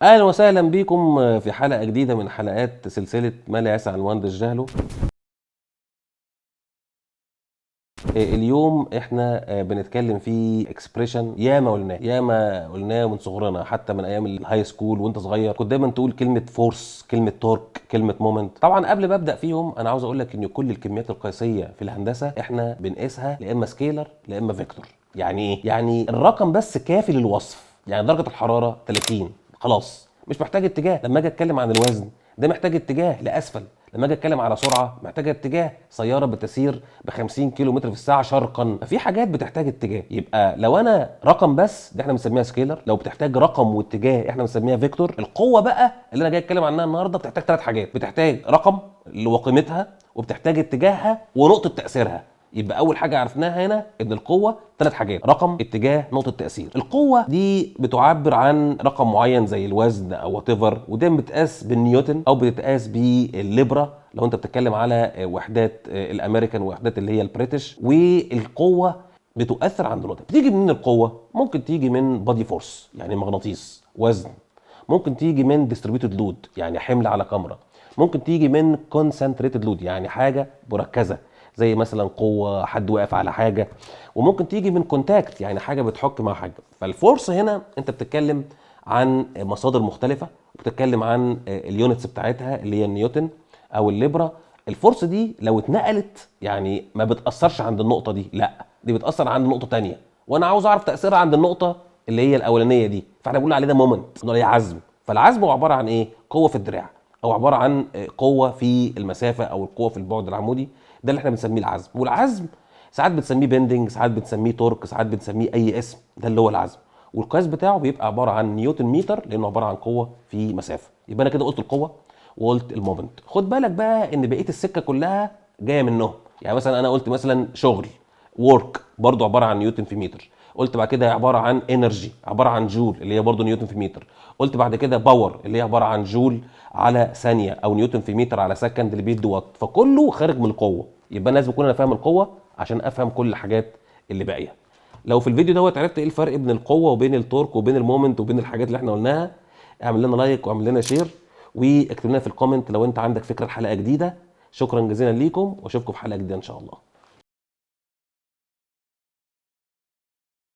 اهلا وسهلا بيكم في حلقه جديده من حلقات سلسله ما لا يسع المهندس جهله. اليوم احنا بنتكلم في اكسبريشن ياما قلناه من صغرنا، حتى من ايام الهاي سكول وانت صغير كنت دايما تقول كلمه فورس، كلمه تورك، كلمه مومنت. طبعا قبل ما ابدا فيهم انا عاوز اقول لك ان كل الكميات القياسيه في الهندسه احنا بنقيسها لا اما سكيلر لا اما فيكتور. يعني ايه؟ يعني الرقم بس كافي للوصف. يعني درجه الحراره 30 خلاص مش محتاج اتجاه. لما اجي اتكلم عن الوزن ده محتاج اتجاه لاسفل. لما اجي اتكلم على سرعه محتاجه اتجاه، سياره بتسير ب 50 كيلو متر في الساعه شرقا، ففي حاجات بتحتاج اتجاه. يبقى لو انا رقم بس دي احنا بنسميها سكيلر، لو بتحتاج رقم واتجاه احنا بنسميها فيكتور. القوه بقى اللي انا جاي اتكلم عنها النهارده بتحتاج ثلاث حاجات: بتحتاج رقم وقيمتها، وبتحتاج اتجاهها، ونقطه تاثيرها. يبقى اول حاجه عرفناها هنا ان القوه ثلاث حاجات: رقم، اتجاه، نقطه تاثير. القوه دي بتعبر عن رقم معين زي الوزن او وات ايفر، ودي بتقاس بالنيوتن او بتقاس بالليبرا لو انت بتتكلم على وحدات الامريكان، وحدات اللي هي البريتش. والقوه بتؤثر عند النقطه. بتيجي منين القوه؟ ممكن تيجي من بادي فورس يعني مغناطيس، وزن. ممكن تيجي من ديستريبيوتد لود يعني حمل على كاميرا. ممكن تيجي من كونسنتريتد لود يعني حاجه مركزه زي مثلا قوه حد واقف على حاجه. وممكن تيجي من كونتاكت يعني حاجه بتحك مع حاجه. فالفورس هنا انت بتتكلم عن مصادر مختلفه، وبتتكلم عن اليونتس بتاعتها اللي هي النيوتن او الليبرا. الفورس دي لو اتنقلت يعني ما بتاثرش عند النقطه دي، لا دي بتاثر عند نقطه تانية، وانا عاوز اعرف تاثيرها عند النقطه اللي هي الاولانيه دي، فاحنا بنقول عليه ده مومنت، بنقول عليه عزم. فالعزم هو عباره عن ايه؟ قوه في الدراع، او عباره عن قوه في المسافه او القوه في البعد العمودي. ده اللي احنا بنسميه العزم. والعزم ساعات بنسميه بيندنج، ساعات بنسميه تورك، ساعات بنسميه اي اسم، ده اللي هو العزم. والقياس بتاعه بيبقى عباره عن نيوتن متر لانه عباره عن قوه في مسافه. يبقى انا كده قلت القوه وقلت المومنت. خد بالك بقى ان بقيه السكه كلها جايه منهم. يعني مثلا انا قلت مثلا شغل، ورك، برضو عباره عن نيوتن في متر. قلت بعد كده عباره عن انرجي، عباره عن جول اللي هي برضو نيوتن في متر. قلت بعد كده باور اللي هي عباره عن جول على ثانيه، او نيوتن في متر على سكند اللي بيدي وات. فكله خارج من القوه. يبقى لازم اكون انا فاهم القوه عشان افهم كل الحاجات اللي باقيه. لو في الفيديو دوت عرفت ايه الفرق بين القوه وبين التورك وبين المومنت وبين الحاجات اللي احنا قلناها، اعمل لنا لايك واعمل لنا شير، واكتب لنا في الكومنت لو انت عندك فكره حلقه جديده. شكرا جزيلا ليكم، واشوفكم في حلقه جديده ان شاء الله.